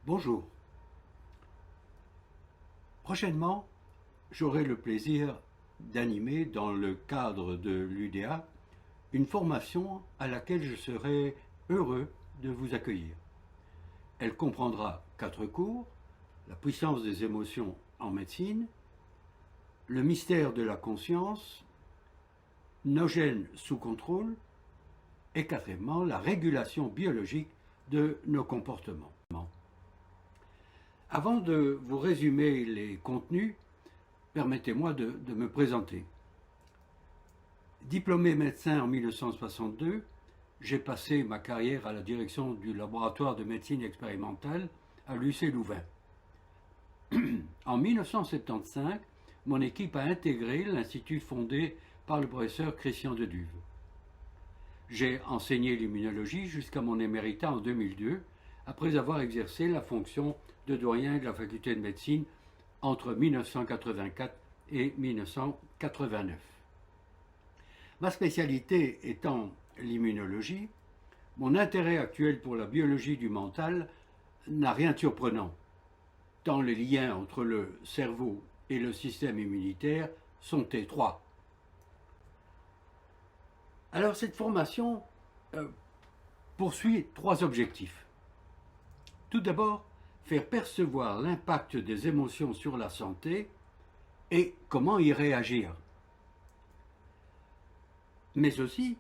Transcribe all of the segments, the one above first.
Bonjour. Prochainement, j'aurai le plaisir d'animer dans le cadre de l'UDA une formation à laquelle je serai heureux de vous accueillir. Elle comprendra 4 cours: la puissance des émotions en médecine, le mystère de la conscience, nos gènes sous contrôle et quatrièmement, la régulation biologique de nos comportements. Avant de vous résumer les contenus, permettez-moi de me présenter. Diplômé médecin en 1962, j'ai passé ma carrière à la direction du laboratoire de médecine expérimentale à l'UC Louvain. En 1975, mon équipe a intégré l'institut fondé par le professeur Christian Deduve. J'ai enseigné l'immunologie jusqu'à mon éméritat en 2002, après avoir exercé la fonction de doyen de la faculté de médecine entre 1984 et 1989. Ma spécialité étant l'immunologie, mon intérêt actuel pour la biologie du mental n'a rien de surprenant, tant les liens entre le cerveau et le système immunitaire sont étroits. Alors cette formation poursuit 3 objectifs. Tout d'abord, faire percevoir l'impact des émotions sur la santé et comment y réagir. Mais aussi,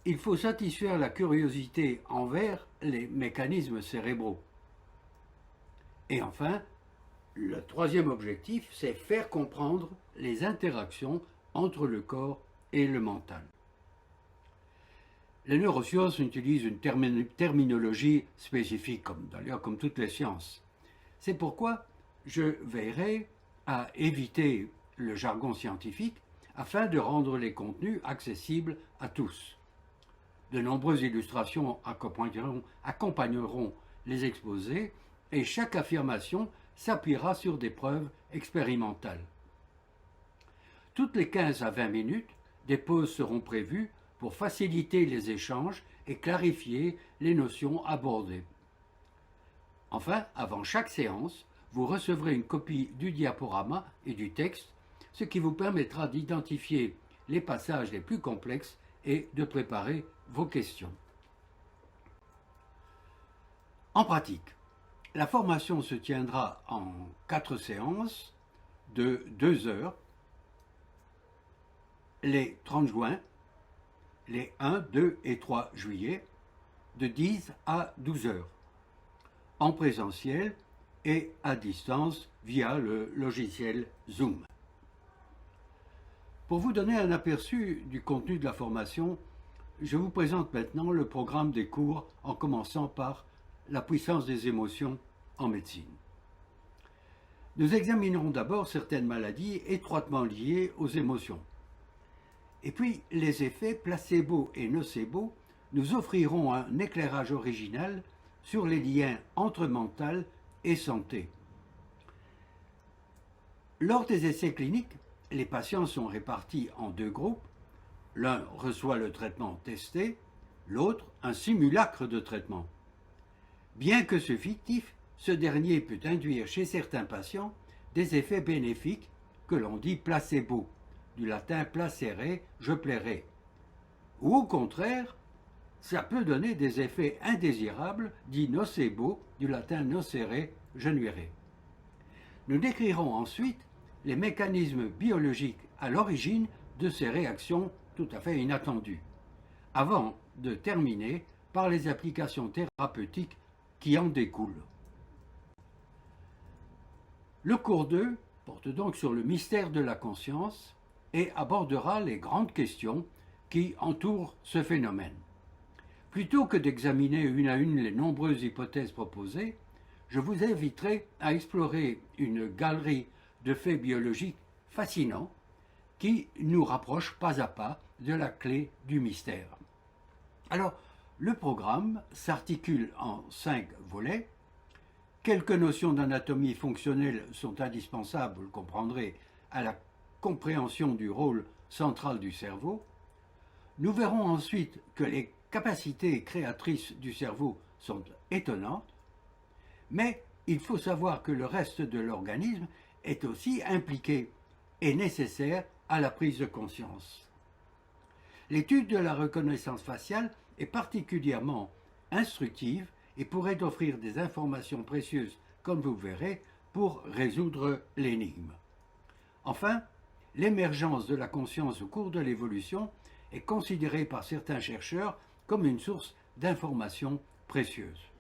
il faut satisfaire la curiosité envers les mécanismes cérébraux. Et enfin, le 3e objectif, c'est faire comprendre les interactions entre le corps et le mental. Les neurosciences utilisent une terminologie spécifique, comme toutes les sciences. C'est pourquoi je veillerai à éviter le jargon scientifique afin de rendre les contenus accessibles à tous. De nombreuses illustrations accompagneront les exposés et chaque affirmation s'appuiera sur des preuves expérimentales. Toutes les 15 à 20 minutes, des pauses seront prévues pour faciliter les échanges et clarifier les notions abordées. Enfin, avant chaque séance, vous recevrez une copie du diaporama et du texte, ce qui vous permettra d'identifier les passages les plus complexes et de préparer vos questions. En pratique, la formation se tiendra en 4 séances de 2 heures, les 30 juin, les 1, 2 et 3 juillet, de 10 à 12 heures, en présentiel et à distance via le logiciel Zoom. Pour vous donner un aperçu du contenu de la formation, je vous présente maintenant le programme des cours en commençant par la puissance des émotions en médecine. Nous examinerons d'abord certaines maladies étroitement liées aux émotions. Et puis, les effets placebo et nocebo nous offriront un éclairage original sur les liens entre mental et santé. Lors des essais cliniques, les patients sont répartis en 2 groupes. L'un reçoit le traitement testé, l'autre un simulacre de traitement. Bien que ce fictif, ce dernier peut induire chez certains patients des effets bénéfiques que l'on dit placebo, du latin placere, je plairai. Ou au contraire, ça peut donner des effets indésirables, dits nocebo, du latin nocere, je nuirai. Nous décrirons ensuite les mécanismes biologiques à l'origine de ces réactions tout à fait inattendues, avant de terminer par les applications thérapeutiques qui en découlent. Le cours 2 porte donc sur le mystère de la conscience et abordera les grandes questions qui entourent ce phénomène. Plutôt que d'examiner une à une les nombreuses hypothèses proposées, je vous inviterai à explorer une galerie de faits biologiques fascinants qui nous rapprochent pas à pas de la clé du mystère. Alors, le programme s'articule en 5 volets. Quelques notions d'anatomie fonctionnelle sont indispensables, vous le comprendrez, à la compréhension du rôle central du cerveau. Nous verrons ensuite que les capacités créatrices du cerveau sont étonnantes, mais il faut savoir que le reste de l'organisme est aussi impliqué et nécessaire à la prise de conscience. L'étude de la reconnaissance faciale est particulièrement instructive et pourrait offrir des informations précieuses, comme vous verrez, pour résoudre l'énigme. Enfin, l'émergence de la conscience au cours de l'évolution est considérée par certains chercheurs comme une source d'informations précieuses.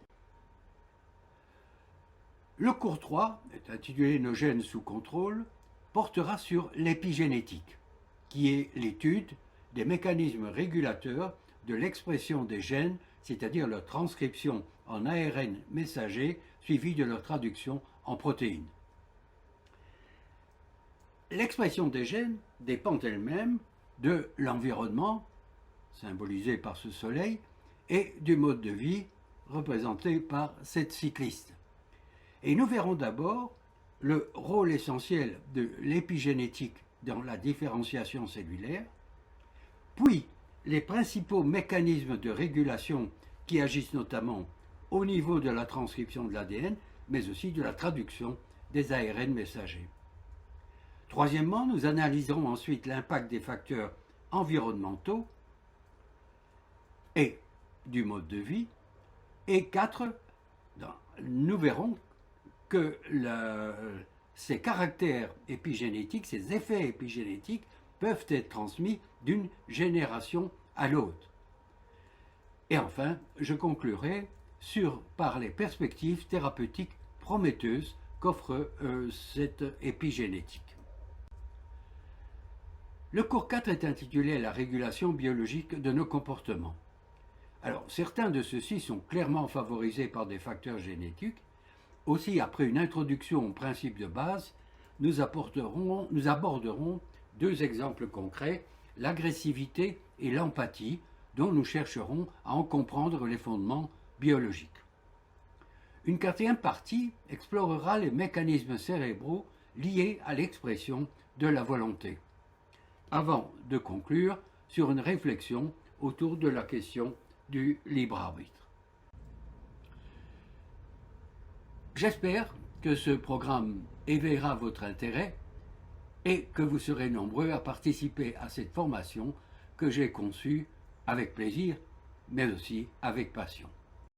Le cours 3, intitulé Nos gènes sous contrôle, portera sur l'épigénétique, qui est l'étude des mécanismes régulateurs de l'expression des gènes, c'est-à-dire leur transcription en ARN messager suivie de leur traduction en protéines. L'expression des gènes dépend elle-même de l'environnement, symbolisé par ce soleil, et du mode de vie, représenté par cette cycliste. Et nous verrons d'abord le rôle essentiel de l'épigénétique dans la différenciation cellulaire, puis les principaux mécanismes de régulation qui agissent notamment au niveau de la transcription de l'ADN, mais aussi de la traduction des ARN messagers. Troisièmement, nous analyserons ensuite l'impact des facteurs environnementaux et du mode de vie. Et 4, nous verrons que ces caractères épigénétiques, ces effets épigénétiques peuvent être transmis d'une génération à l'autre. Et enfin, je conclurai par les perspectives thérapeutiques prometteuses qu'offre cette épigénétique. Le cours 4 est intitulé « La régulation biologique de nos comportements ». Alors, certains de ceux-ci sont clairement favorisés par des facteurs génétiques. Aussi, après une introduction aux principes de base, nous aborderons 2 exemples concrets, l'agressivité et l'empathie, dont nous chercherons à en comprendre les fondements biologiques. Une 4e partie explorera les mécanismes cérébraux liés à l'expression de la volonté, avant de conclure sur une réflexion autour de la question du libre arbitre. J'espère que ce programme éveillera votre intérêt et que vous serez nombreux à participer à cette formation que j'ai conçue avec plaisir, mais aussi avec passion.